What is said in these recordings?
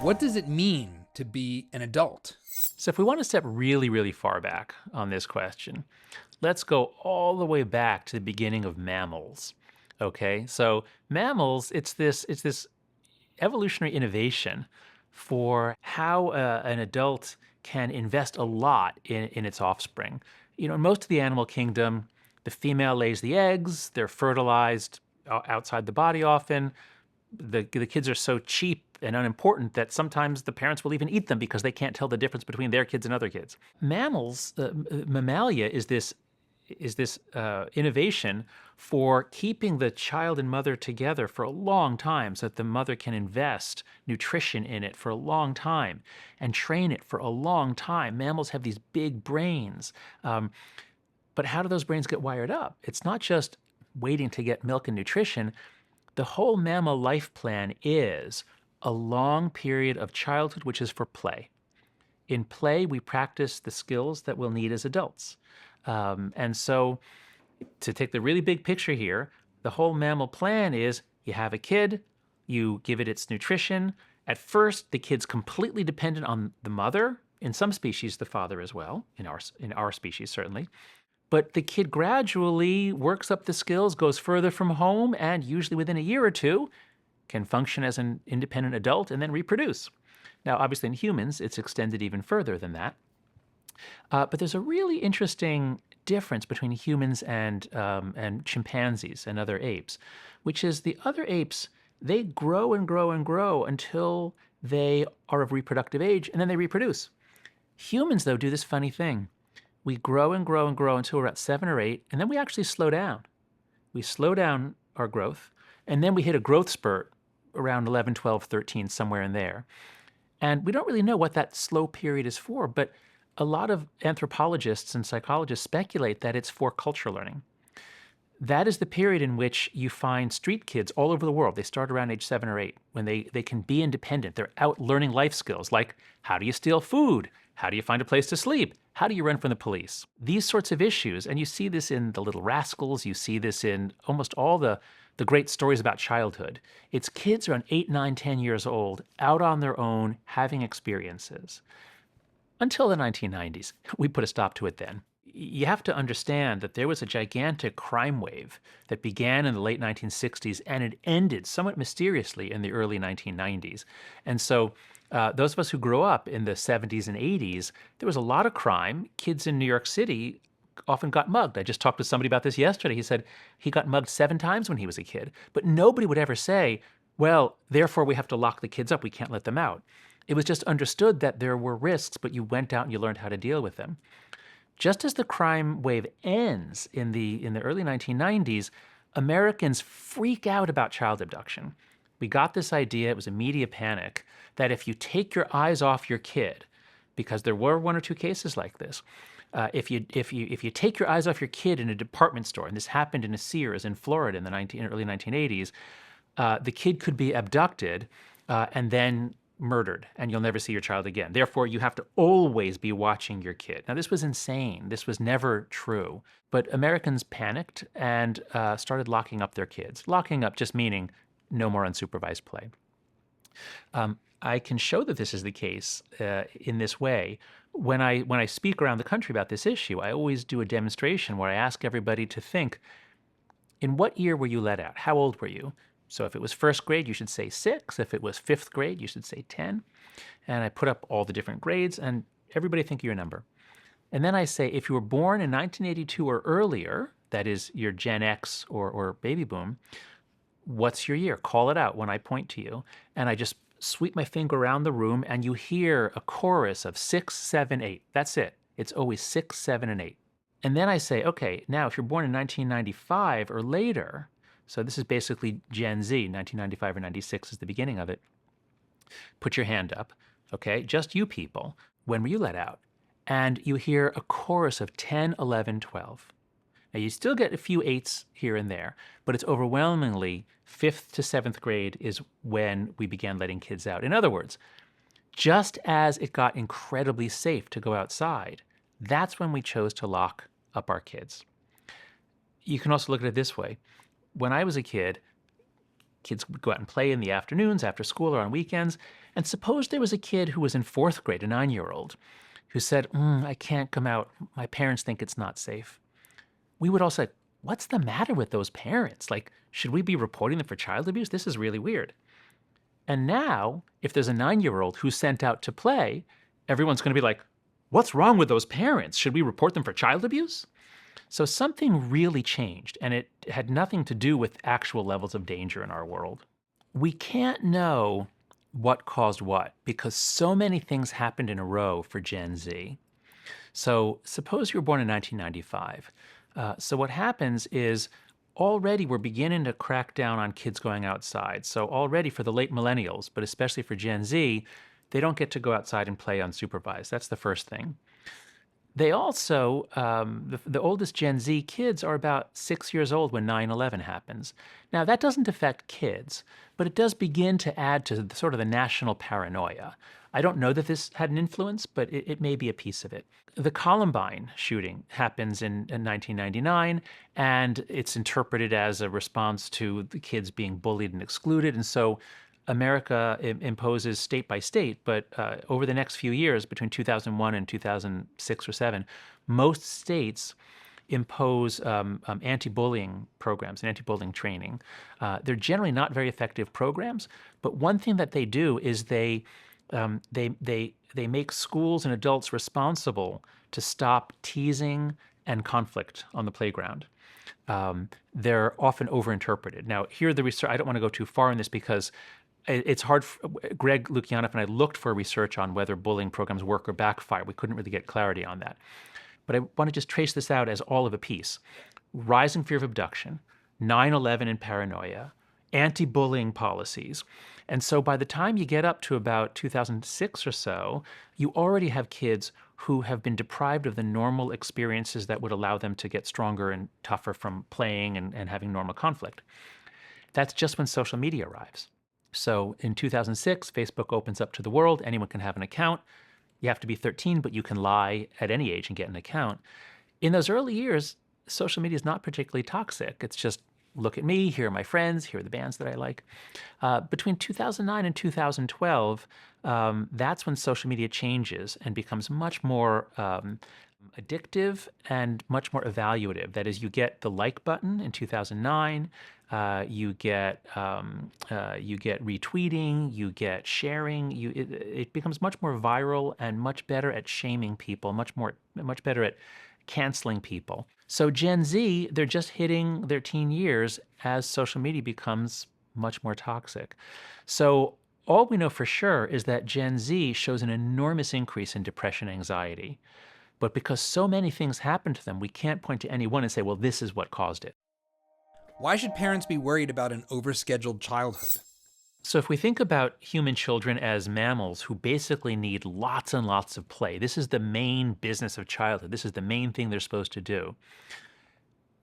What does it mean to be an adult? So if we want to step really, really far back on this question, let's go all the way back to the beginning of mammals. Okay, so mammals, it's this evolutionary innovation for how an adult can invest a lot in its offspring. You know, in most of the animal kingdom, the female lays the eggs, they're fertilized outside the body often. The kids are so cheap and unimportant that sometimes the parents will even eat them because they can't tell the difference between their kids and other kids. Mammals, mammalia is this innovation for keeping the child and mother together for a long time so that the mother can invest nutrition in it for a long time and train it for a long time. Mammals have these big brains. But how do those brains get wired up? It's not just waiting to get milk and nutrition. The whole mammal life plan is a long period of childhood, which is for play. In play, we practice the skills that we'll need as adults. And so, to take the really big picture here, the whole mammal plan is you have a kid, you give it its nutrition. At first, the kid's completely dependent on the mother. In some species, the father as well. In our species, certainly. But the kid gradually works up the skills, goes further from home, and usually within a year or two can function as an independent adult and then reproduce. Now, obviously, in humans, it's extended even further than that. But there's a really interesting difference between humans and chimpanzees and other apes, which is the other apes, they grow and grow and grow until they are of reproductive age, and then they reproduce. Humans, though, do this funny thing. We grow and grow and grow until we're at 7 or 8, and then we actually slow down. We slow down our growth, and then we hit a growth spurt around 11, 12, 13, somewhere in there. And we don't really know what that slow period is for, but a lot of anthropologists and psychologists speculate that it's for culture learning. That is the period in which you find street kids all over the world. They start around age 7 or 8 when they can be independent. They're out learning life skills like how do you steal food? How do you find a place to sleep? How do you run from the police? These sorts of issues, and you see this in The Little Rascals, you see this in almost all the great stories about childhood. It's kids around 8, 9, 10 years old, out on their own, having experiences. Until the 1990s. We put a stop to it then. You have to understand that there was a gigantic crime wave that began in the late 1960s and it ended somewhat mysteriously in the early 1990s. And so those of us who grew up in the 70s and 80s, there was a lot of crime. Kids in New York City often got mugged. I just talked to somebody about this yesterday. He said he got mugged 7 times when he was a kid. But nobody would ever say, well, therefore we have to lock the kids up. We can't let them out. It was just understood that there were risks, but you went out and you learned how to deal with them. Just as the crime wave ends in the early 1990s, Americans freak out about child abduction. We got this idea, it was a media panic, that if you take your eyes off your kid, because there were 1 or 2 cases like this, if you take your eyes off your kid in a department store, and this happened in a Sears in Florida in the early 1980s, the kid could be abducted and then murdered, and you'll never see your child again. Therefore, you have to always be watching your kid. Now, this was insane. This was never true. But Americans panicked and started locking up their kids. Locking up just meaning no more unsupervised play. I can show that this is the case in this way. When I speak around the country about this issue, I always do a demonstration where I ask everybody to think, in what year were you let out? How old were you? So if it was first grade, you should say 6. If it was 5th grade, you should say 10. And I put up all the different grades, and everybody think of your number. And then I say, if you were born in 1982 or earlier, that is your Gen X or baby boom, what's your year? Call it out when I point to you. And I just sweep my finger around the room, and you hear a chorus of 6, 7, 8. That's it. It's always 6, 7, and 8. And then I say, okay, now if you're born in 1995 or later, so this is basically Gen Z, 1995 or 96 is the beginning of it. Put your hand up, okay? Just you people. When were you let out? And you hear a chorus of 10, 11, 12. Now, you still get a few 8s here and there, but it's overwhelmingly 5th to 7th grade is when we began letting kids out. In other words, just as it got incredibly safe to go outside, that's when we chose to lock up our kids. You can also look at it this way. When I was a kid, Kids would go out and play in the afternoons, after school, or on weekends. And suppose there was a kid who was in fourth grade, a 9-year-old, who said, I can't come out. My parents think it's not safe. We would all say, what's the matter with those parents? Like, should we be reporting them for child abuse? This is really weird. And now, if there's a 9-year-old who's sent out to play, everyone's going to be like, what's wrong with those parents? Should we report them for child abuse? So something really changed, and it had nothing to do with actual levels of danger in our world. We can't know what caused what because so many things happened in a row for Gen Z. So suppose you were born in 1995. So what happens is already we're beginning to crack down on kids going outside. So already for the late millennials, but especially for Gen Z, they don't get to go outside and play unsupervised. That's the first thing. They also, the oldest Gen Z kids are about 6 years old when 9/11 happens. Now, that doesn't affect kids, but it does begin to add to sort of the national paranoia. I don't know that this had an influence, but it may be a piece of it. The Columbine shooting happens in 1999, and it's interpreted as a response to the kids being bullied and excluded. And so America imposes state by state, but over the next few years, between 2001 and 2006 or 7, most states impose anti-bullying programs and anti-bullying training. They're generally not very effective programs, but one thing that they do is they make schools and adults responsible to stop teasing and conflict on the playground. They're often overinterpreted. Now, here the research, I don't want to go too far in this because it's hard. Greg Lukianoff and I looked for research on whether bullying programs work or backfire. We couldn't really get clarity on that. But I want to just trace this out as all of a piece. Rising fear of abduction, 9/11 and paranoia, anti-bullying policies. And so by the time you get up to about 2006 or so, you already have kids who have been deprived of the normal experiences that would allow them to get stronger and tougher from playing and having normal conflict. That's just when social media arrives. So in 2006, Facebook opens up to the world. Anyone can have an account. You have to be 13, but you can lie at any age and get an account. In those early years, social media is not particularly toxic. It's just, look at me, here are my friends, here are the bands that I like. Between 2009 and 2012, that's when social media changes and becomes much more addictive and much more evaluative. That is, you get the like button in 2009. You get retweeting, you get sharing. It becomes much more viral and much better at shaming people, much better at canceling people. So Gen Z, they're just hitting their teen years as social media becomes much more toxic. So all we know for sure is that Gen Z shows an enormous increase in depression and anxiety. But because so many things happen to them, we can't point to any one and say, well, this is what caused it. Why should parents be worried about an overscheduled childhood? So if we think about human children as mammals who basically need lots and lots of play, this is the main business of childhood. This is the main thing they're supposed to do.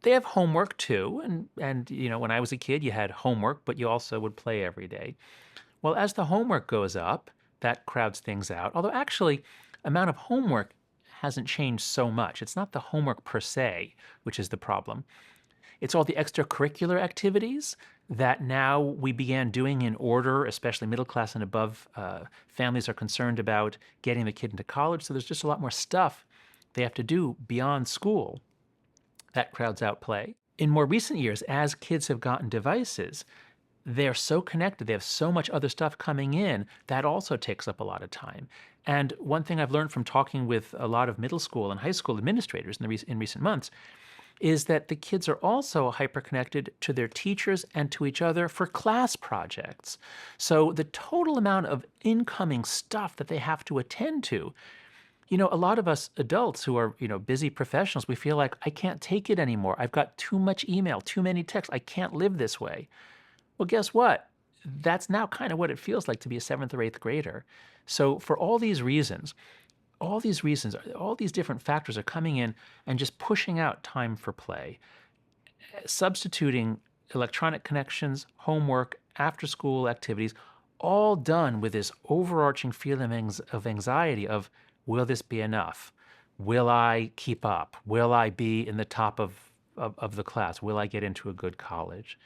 They have homework too, and you know, when I was a kid, you had homework, but you also would play every day. Well, as the homework goes up, that crowds things out. Although actually, amount of homework hasn't changed so much. It's not the homework per se, which is the problem. It's all the extracurricular activities that now we began doing in order, especially middle class and above families are concerned about getting the kid into college. So there's just a lot more stuff they have to do beyond school. That crowds out play. In more recent years, as kids have gotten devices, they're so connected, they have so much other stuff coming in, that also takes up a lot of time. And one thing I've learned from talking with a lot of middle school and high school administrators in recent months is that the kids are also hyperconnected to their teachers and to each other for class projects. So the total amount of incoming stuff that they have to attend to, you know, a lot of us adults who are, you know, busy professionals, we feel like I can't take it anymore. I've got too much email, too many texts. I can't live this way. Well, guess what? That's now kind of what it feels like to be a 7th or 8th grader. So for all these reasons, all these different factors are coming in and just pushing out time for play, substituting electronic connections, homework, after-school activities, all done with this overarching feeling of anxiety of, will this be enough? Will I keep up? Will I be in the top of the class? Will I get into a good college?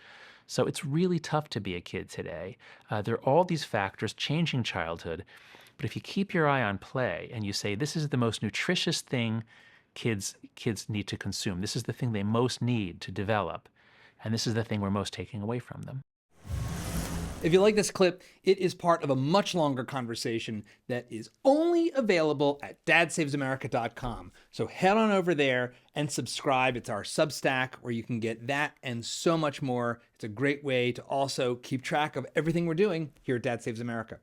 So it's really tough to be a kid today. There are all these factors changing childhood. But if you keep your eye on play and you say, this is the most nutritious thing kids need to consume, this is the thing they most need to develop, and this is the thing we're most taking away from them. If you like this clip, it is part of a much longer conversation that is only available at dadssavesamerica.com. So head on over there and subscribe. It's our Substack where you can get that and so much more. It's a great way to also keep track of everything we're doing here at Dad Saves America.